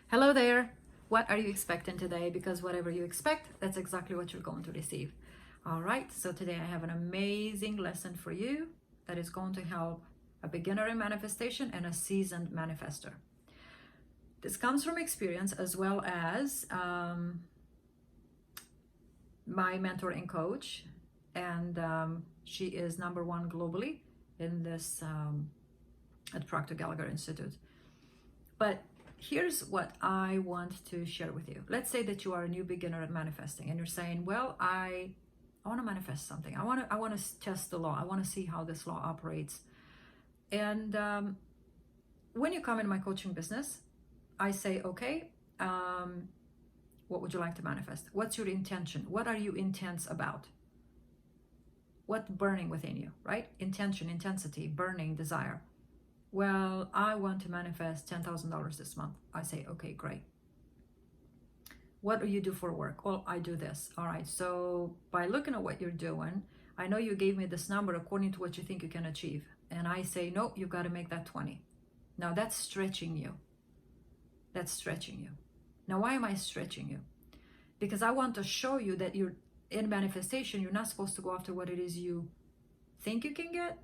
Hello there. What are you expecting today? Because whatever you expect, that's exactly what you're going to receive. All right, so today I have an amazing lesson for you that is going to help a beginner in manifestation and a seasoned manifester. This comes from experience as well as my mentor and coach, and she is #1 globally in this at Proctor Gallagher Institute. But here's what I want to share with you. Let's say that you are a new beginner at manifesting and you're saying, well, I want to manifest something. I want to test the law. I want to see how this law operates. And when you come in my coaching business, I say, okay, what would you like to manifest? What's your intention? What are you intense about? What's burning within you, right? Intention, intensity, burning, desire. Well, I want to manifest $10,000 this month. I say, okay, great. What do you do for work? Well, I do this. All right. So by looking at what you're doing, I know you gave me this number according to what you think you can achieve. And I say, no, you got to make that 20. Now that's stretching you. That's stretching you. Now, why am I stretching you? Because I want to show you that you're in manifestation. You're not supposed to go after what it is you think you can get.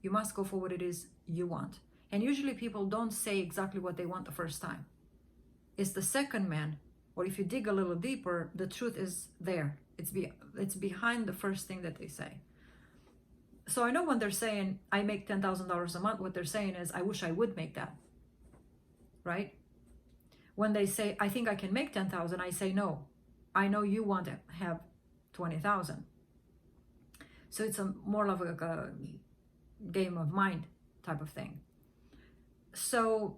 You must go for what it is you want. And usually people don't say exactly what they want the first time. It's the second man, or if you dig a little deeper, the truth is there. It's behind the first thing that they say. So I know when they're saying, I make $10,000 a month, what they're saying is, I wish I would make that, right? When they say, I think I can make 10,000, I say, no, I know you want to have 20,000. So it's more of a game of mind type of thing. So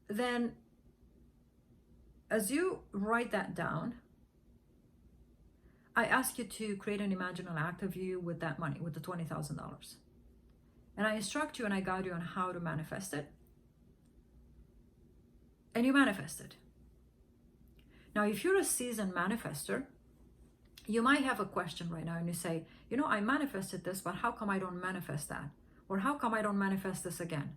then as you write that down, I ask you to create an imaginal act of you with that money, with the $20,000. And I instruct you and I guide you on how to manifest it. And you manifest it. Now, if you're a seasoned manifester, you might have a question right now and you say, you know, I manifested this, but how come I don't manifest that? Or how come I don't manifest this again?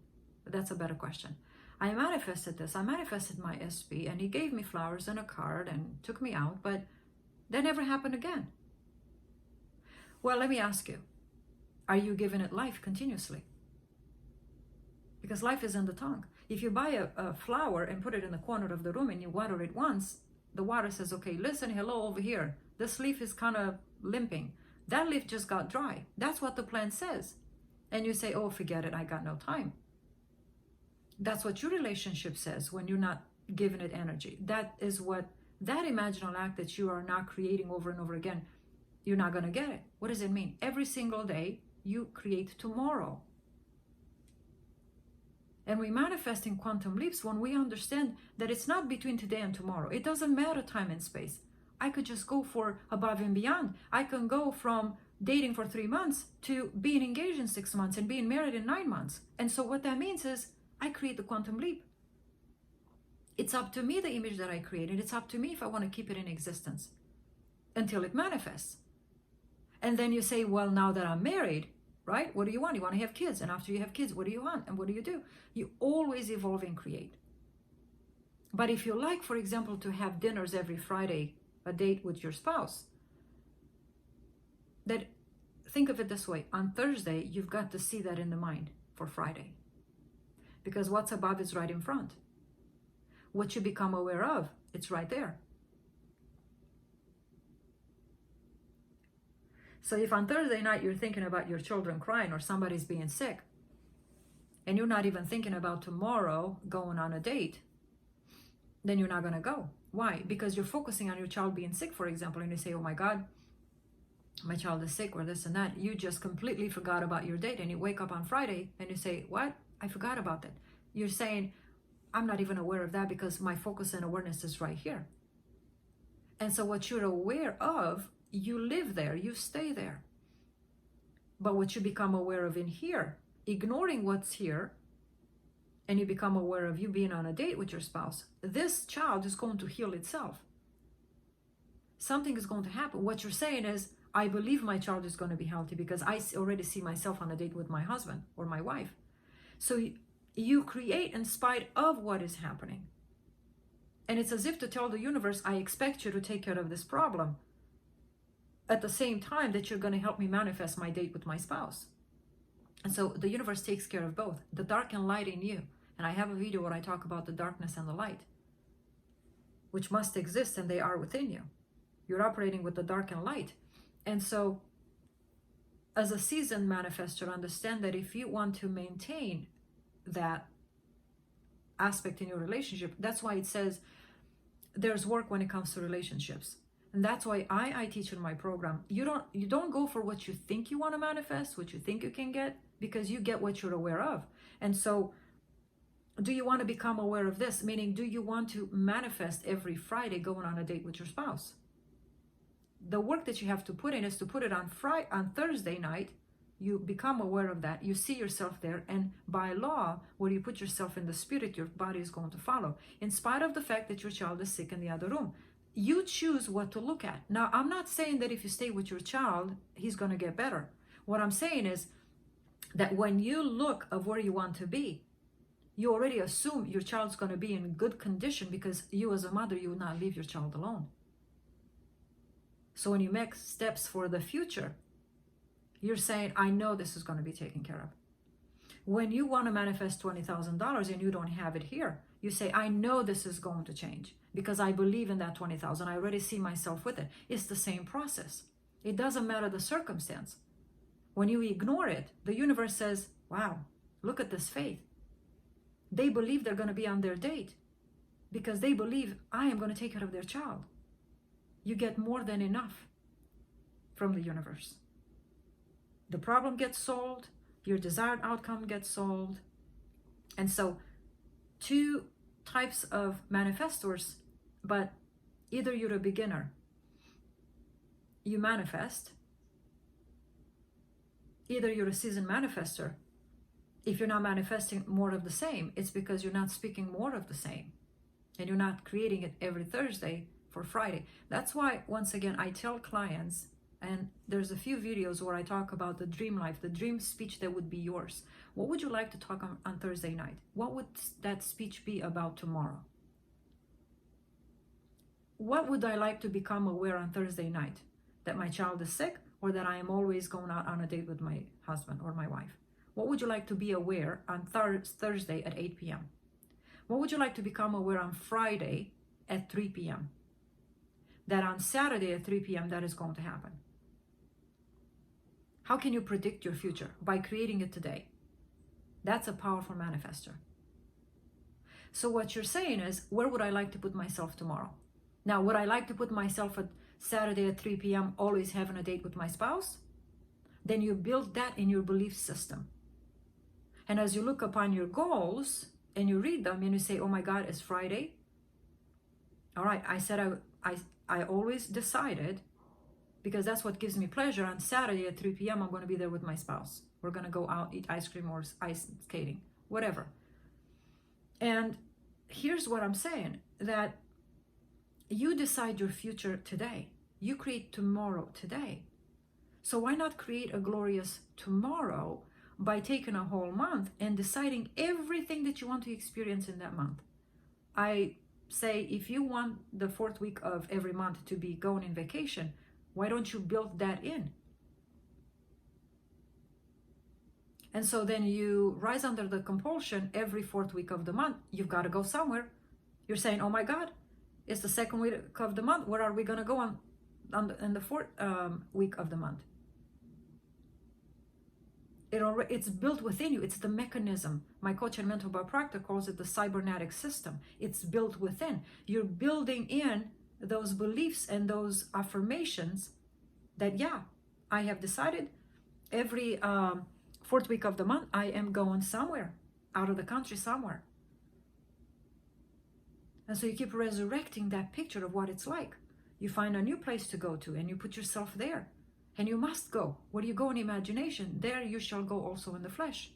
That's a better question. I manifested this. I manifested my SB and he gave me flowers and a card and took me out, but that never happened again. Well, let me ask you, are you giving it life continuously? Because life is in the tongue. If you buy a flower and put it in the corner of the room and you water it once, the water says, okay, listen, hello over here. This leaf is kind of limping. That leaf just got dry. That's what the plant says. And you say, oh, forget it, I got no time. That's what your relationship says when you're not giving it energy. That is what, that imaginal act that you are not creating over and over again, you're not going to get it. What does it mean? Every single day you create tomorrow. And we manifest in quantum leaps when we understand that it's not between today and tomorrow. It doesn't matter time and space. I could just go for above and beyond. I can go from dating for 3 months to being engaged in 6 months and being married in 9 months. And so what that means is I create the quantum leap. It's up to me, the image that I created. It's up to me if I want to keep it in existence until it manifests. And then you say, well, now that I'm married, right? What do you want? You want to have kids. And after you have kids, what do you want? And what do? You always evolve and create. But if you like, for example, to have dinners every Friday, a date with your spouse, that think of it this way. On Thursday, you've got to see that in the mind for Friday. Because what's above is right in front. What you become aware of, it's right there. So if on Thursday night you're thinking about your children crying or somebody's being sick, and you're not even thinking about tomorrow going on a date, then you're not going to go. Why? Because you're focusing on your child being sick, for example, and you say, oh my God, my child is sick or this and that. You just completely forgot about your date, and you wake up on Friday and you say, what? I forgot about that. You're saying, I'm not even aware of that because my focus and awareness is right here. And so what you're aware of, you live there, you stay there. But what you become aware of in here, ignoring what's here, and you become aware of you being on a date with your spouse, this child is going to heal itself. Something is going to happen. What you're saying is, I believe my child is going to be healthy because I already see myself on a date with my husband or my wife. So you create in spite of what is happening. And it's as if to tell the universe, I expect you to take care of this problem at the same time that you're going to help me manifest my date with my spouse. And so the universe takes care of both, the dark and light in you. And I have a video where I talk about the darkness and the light, which must exist, and they are within you. You're operating with the dark and light. And so as a seasoned manifestor, understand that if you want to maintain that aspect in your relationship, that's why it says there's work when it comes to relationships. And that's why I teach in my program, you don't go for what you think you want to manifest, what you think you can get, because you get what you're aware of. And so do you want to become aware of this? Meaning, do you want to manifest every Friday going on a date with your spouse? The work that you have to put in is to put it on Thursday night. You become aware of that. You see yourself there. And by law, where you put yourself in the spirit, your body is going to follow. In spite of the fact that your child is sick in the other room. You choose what to look at. Now, I'm not saying that if you stay with your child, he's going to get better. What I'm saying is that when you look of where you want to be, you already assume your child's going to be in good condition, because you as a mother, you would not leave your child alone. So when you make steps for the future, you're saying, I know this is going to be taken care of. When you want to manifest $20,000 and you don't have it here, you say, I know this is going to change because I believe in that 20,000. I already see myself with it. It's the same process. It doesn't matter the circumstance. When you ignore it, the universe says, wow, look at this faith. They believe they're going to be on their date because they believe I am going to take care of their child. You get more than enough from the universe. The problem gets solved, your desired outcome gets solved. And so two types of manifestors, but either you're a beginner, you manifest, either you're a seasoned manifestor. If you're not manifesting more of the same, it's because you're not speaking more of the same and you're not creating it every Thursday for Friday. That's why, once again, I tell clients, and there's a few videos where I talk about the dream life, the dream speech that would be yours. What would you like to talk on Thursday night? What would that speech be about tomorrow? What would I like to become aware on Thursday night? That my child is sick, or that I am always going out on a date with my husband or my wife? What would you like to be aware on Thursday at 8 p.m.? What would you like to become aware on Friday at 3 p.m.? That on Saturday at 3 p.m. that is going to happen. How can you predict your future? By creating it today. That's a powerful manifestor. So what you're saying is, where would I like to put myself tomorrow? Now, would I like to put myself at Saturday at 3 p.m. always having a date with my spouse? Then you build that in your belief system. And as you look upon your goals and you read them and you say, oh my God, it's Friday. All right, I said I always decided, because that's what gives me pleasure, on Saturday at 3 p.m. I'm going to be there with my spouse. We're going to go out, eat ice cream or ice skating, whatever. And here's what I'm saying, that you decide your future today. You create tomorrow today. So why not create a glorious tomorrow by taking a whole month and deciding everything that you want to experience in that month? I say, if you want the 4th week of every month to be going in vacation, why don't you build that in? And so then you rise under the compulsion every 4th week of the month. You've got to go somewhere. You're saying, oh my God, it's the 2nd week of the month. Where are we going to go in the 4th week of the month? It's built within you. It's the mechanism. My coach and mentor chiropractor calls it the cybernetic system. It's built within. You're building in those beliefs and those affirmations that, yeah, I have decided every 4th week of the month, I am going somewhere, out of the country somewhere. And so you keep resurrecting that picture of what it's like. You find a new place to go to and you put yourself there. And you must go. Where you go in imagination, there you shall go also in the flesh.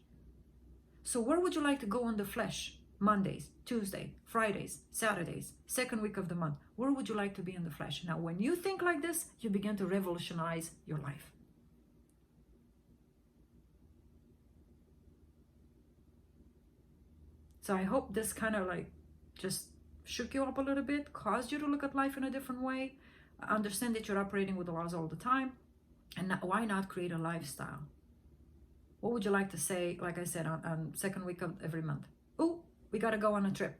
So where would you like to go in the flesh? Mondays, Tuesday, Fridays, Saturdays, 2nd week of the month. Where would you like to be in the flesh? Now, when you think like this, you begin to revolutionize your life. So I hope this kind of like just shook you up a little bit, caused you to look at life in a different way, understand that you're operating with the laws all the time, and why not create a lifestyle? What would you like to say, like I said, on second week of every month? Oh, we got to go on a trip.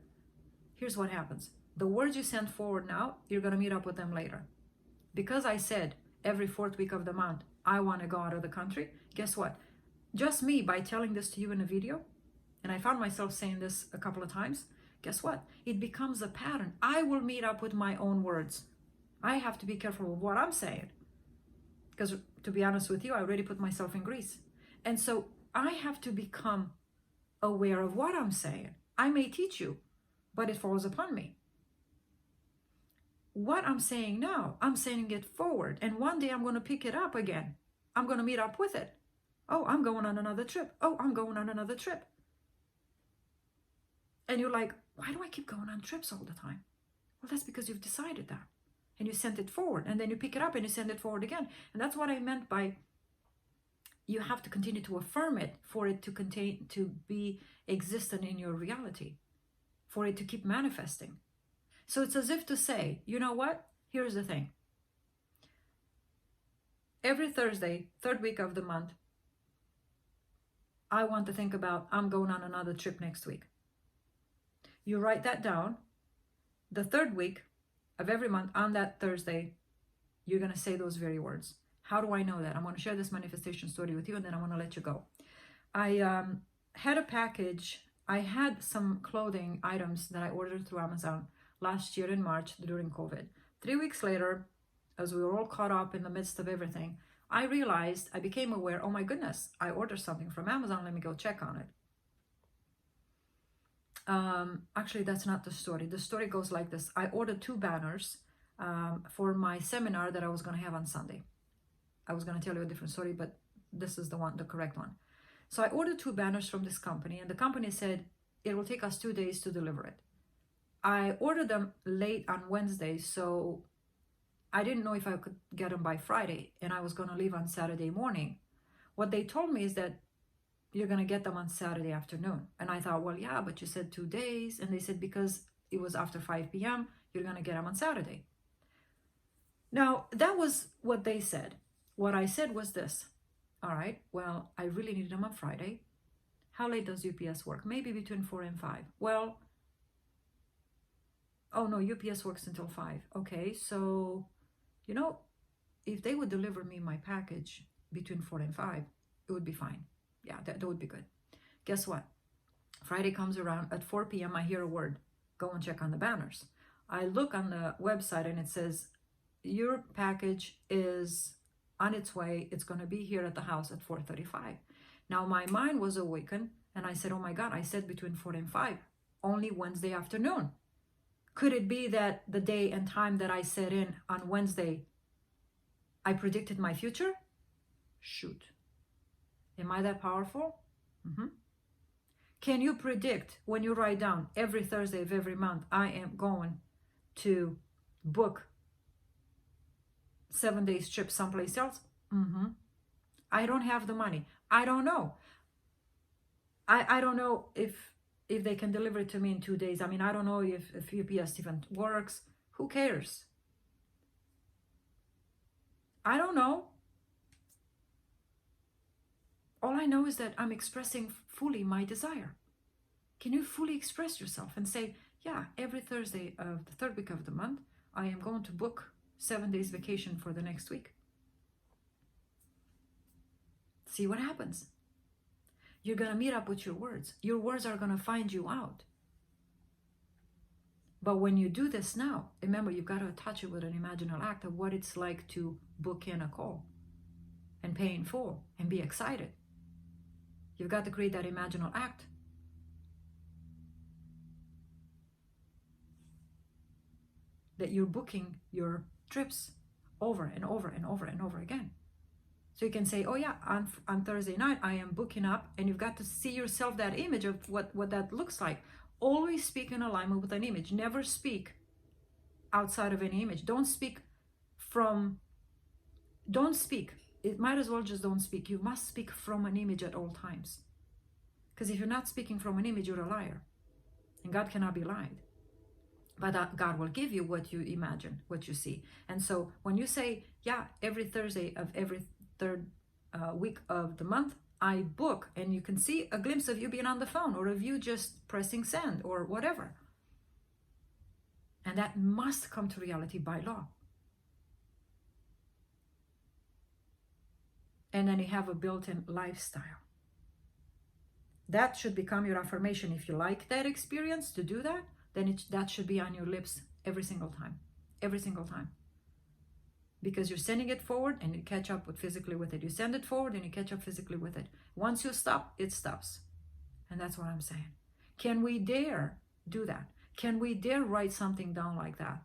Here's what happens. The words you send forward now, you're going to meet up with them later. Because I said every fourth week of the month, I want to go out of the country, guess what? Just me, by telling this to you in a video, and I found myself saying this a couple of times, guess what? It becomes a pattern. I will meet up with my own words. I have to be careful with what I'm saying. Because to be honest with you, I already put myself in grease. And so I have to become aware of what I'm saying. I may teach you, but it falls upon me. What I'm saying now, I'm saying it forward. And one day I'm going to pick it up again. I'm going to meet up with it. Oh, I'm going on another trip. Oh, I'm going on another trip. And you're like, why do I keep going on trips all the time? Well, that's because you've decided that. And you sent it forward. And then you pick it up and you send it forward again. And that's what I meant by you have to continue to affirm it for it to be existent in your reality, for it to keep manifesting. So it's as if to say, you know what? Here's the thing. Every Thursday, third week of the month, I want to think about, I'm going on another trip next week. You write that down. The third week of every month on that Thursday, you're going to say those very words. How do I know that? I'm going to share this manifestation story with you, and then I'm going to let you go. I had a package. I had some clothing items that I ordered through Amazon last year in March during COVID. 3 weeks later, as we were all caught up in the midst of everything, I realized, I became aware, oh my goodness, I ordered something from Amazon. Let me go check on it. Actually, that's not the story. The story goes like this. I ordered 2 banners for my seminar that I was going to have on Sunday. I was going to tell you a different story, but this is the correct one. So I ordered 2 banners from this company, and the company said it will take us 2 days to deliver it. I ordered them late on Wednesday, so I didn't know if I could get them by Friday, and I was going to leave on Saturday morning. What they told me is that you're going to get them on Saturday afternoon. And I thought, well, yeah, but you said 2 days. And they said, because it was after 5 p.m., you're going to get them on Saturday. Now, that was what they said. What I said was this. All right, well, I really needed them on Friday. How late does UPS work? Maybe between 4 and 5. Well, oh no, UPS works until 5. Okay, so, if they would deliver me my package between 4 and 5, it would be fine. Yeah, that would be good. Guess what? Friday comes around at 4 p.m. I hear a word. Go and check on the banners. I look on the website and it says, your package is on its way. It's going to be here at the house at 4:35. Now my mind was awakened and I said, oh my God, I said between 4 and 5, only Wednesday afternoon. Could it be that the day and time that I set in on Wednesday, I predicted my future? Shoot. Am I that powerful? Mm-hmm. Can you predict when you write down every Thursday of every month, I am going to book 7 days trip someplace else? Mm-hmm. I don't have the money. I don't know. I don't know if they can deliver it to me in 2 days. I mean, I don't know if UPS even works. Who cares? I don't know. All I know is that I'm expressing fully my desire. Can you fully express yourself and say, yeah, every Thursday of the third week of the month, I am going to book 7 days vacation for the next week. See what happens. You're going to meet up with your words. Your words are going to find you out. But when you do this now, remember, you've got to attach it with an imaginal act of what it's like to book in a call and pay in full and be excited. You've got to create that imaginal act. That you're booking your trips over and over and over and over again. So you can say, oh yeah, on Thursday night, I am booking up, and you've got to see yourself that image of what that looks like. Always speak in alignment with an image. Never speak outside of any image. Don't speak. It might as well just don't speak. You must speak from an image at all times. Because if you're not speaking from an image, you're a liar. And God cannot be lied. But God will give you what you imagine, what you see. And so when you say, yeah, every Thursday of every third week of the month, I book, and you can see a glimpse of you being on the phone, or of you just pressing send or whatever. And that must come to reality by law. And then you have a built-in lifestyle. That should become your affirmation. If you like that experience, to do that, then that should be on your lips every single time. Every single time. Because you're sending it forward and you catch up physically with it. You send it forward and you catch up physically with it. Once you stop, it stops. And that's what I'm saying. Can we dare do that? Can we dare write something down like that?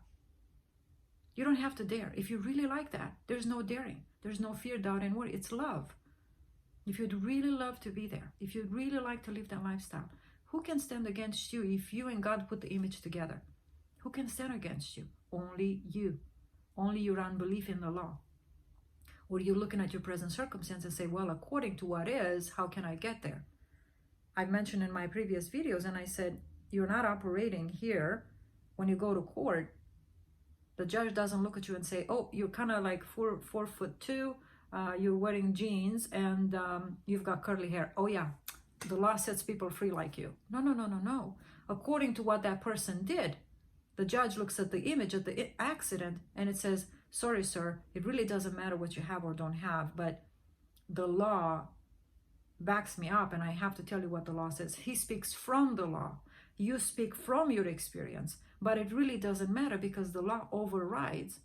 You don't have to dare. If you really like that, there's no daring. There's no fear, doubt, and worry. It's love. If you'd really love to be there, if you'd really like to live that lifestyle, who can stand against you if you and God put the image together? Who can stand against you? Only you. Only your unbelief in the law. Or you're looking at your present circumstance and say, well, according to what is, how can I get there? I mentioned in my previous videos, and I said, you're not operating here. When you go to court, the judge doesn't look at you and say, oh, you're kind of like 4'2", you're wearing jeans, and you've got curly hair. Oh yeah, the law sets people free like you. No. According to what that person did, the judge looks at the image of the accident and it says, sorry, sir, it really doesn't matter what you have or don't have, but the law backs me up and I have to tell you what the law says. He speaks from the law. You speak from your experience, but it really doesn't matter because the law overrides.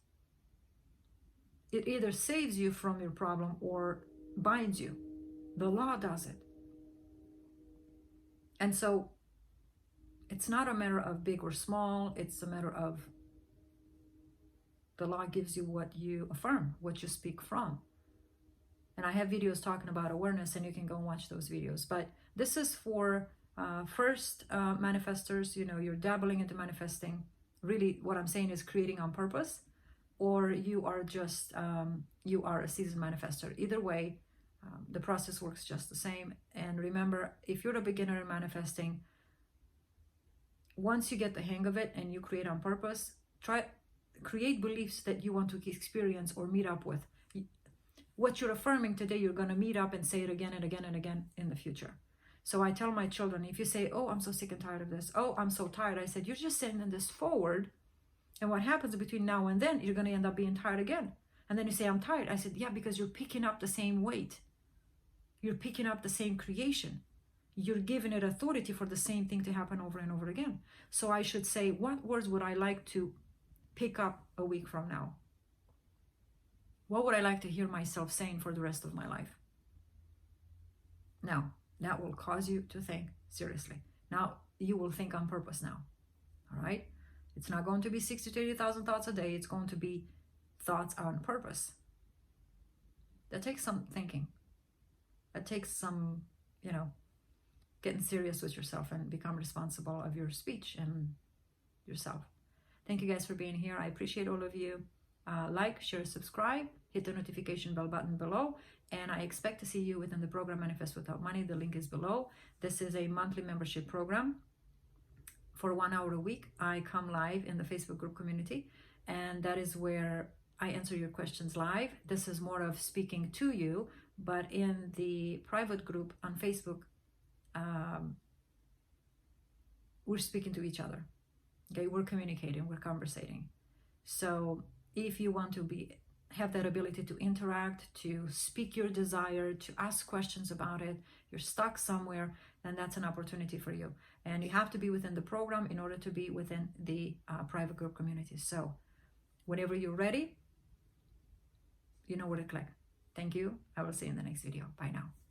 It either saves you from your problem or binds you. The law does it. And so it's not a matter of big or small. It's a matter of the law gives you what you affirm, what you speak from. And I have videos talking about awareness, and you can go and watch those videos. But this is for first manifestors. You know, you're dabbling into manifesting. Really, what I'm saying is creating on purpose, or you are just you are a seasoned manifestor. Either way, the process works just the same. And remember, if you're a beginner in manifesting, once you get the hang of it and you create on purpose, create beliefs that you want to experience or meet up with. What you're affirming today, you're going to meet up and say it again and again and again in the future. So I tell my children, if you say, oh, I'm so sick and tired of this, oh, I'm so tired, I said, you're just sending this forward, and what happens between now and then, you're going to end up being tired again. And then you say, I'm tired. I said, yeah, because you're picking up the same weight. You're picking up the same creation. You're giving it authority for the same thing to happen over and over again. So I should say, what words would I like to pick up a week from now? What would I like to hear myself saying for the rest of my life? Now, that will cause you to think seriously. Now, you will think on purpose now. All right? It's not going to be 60 to 80,000 thoughts a day. It's going to be thoughts on purpose. That takes some thinking. That takes some, getting serious with yourself and become responsible of your speech and yourself. Thank you guys for being here. I appreciate all of you. Like, share, subscribe, hit the notification bell button below, and I expect to see you within the program Manifest Without Money. The link is below. This is a monthly membership program. For 1 hour a week, I come live in the Facebook group community, and that is where I answer your questions live. This is more of speaking to you, but in the private group on Facebook, we're speaking to each other. Okay, we're communicating, we're conversating. So if you want to have that ability to interact, to speak your desire, to ask questions about it, you're stuck somewhere, then that's an opportunity for you. And you have to be within the program in order to be within the private group community. So whenever you're ready, you know where to click. Thank you. I will see you in the next video. Bye now.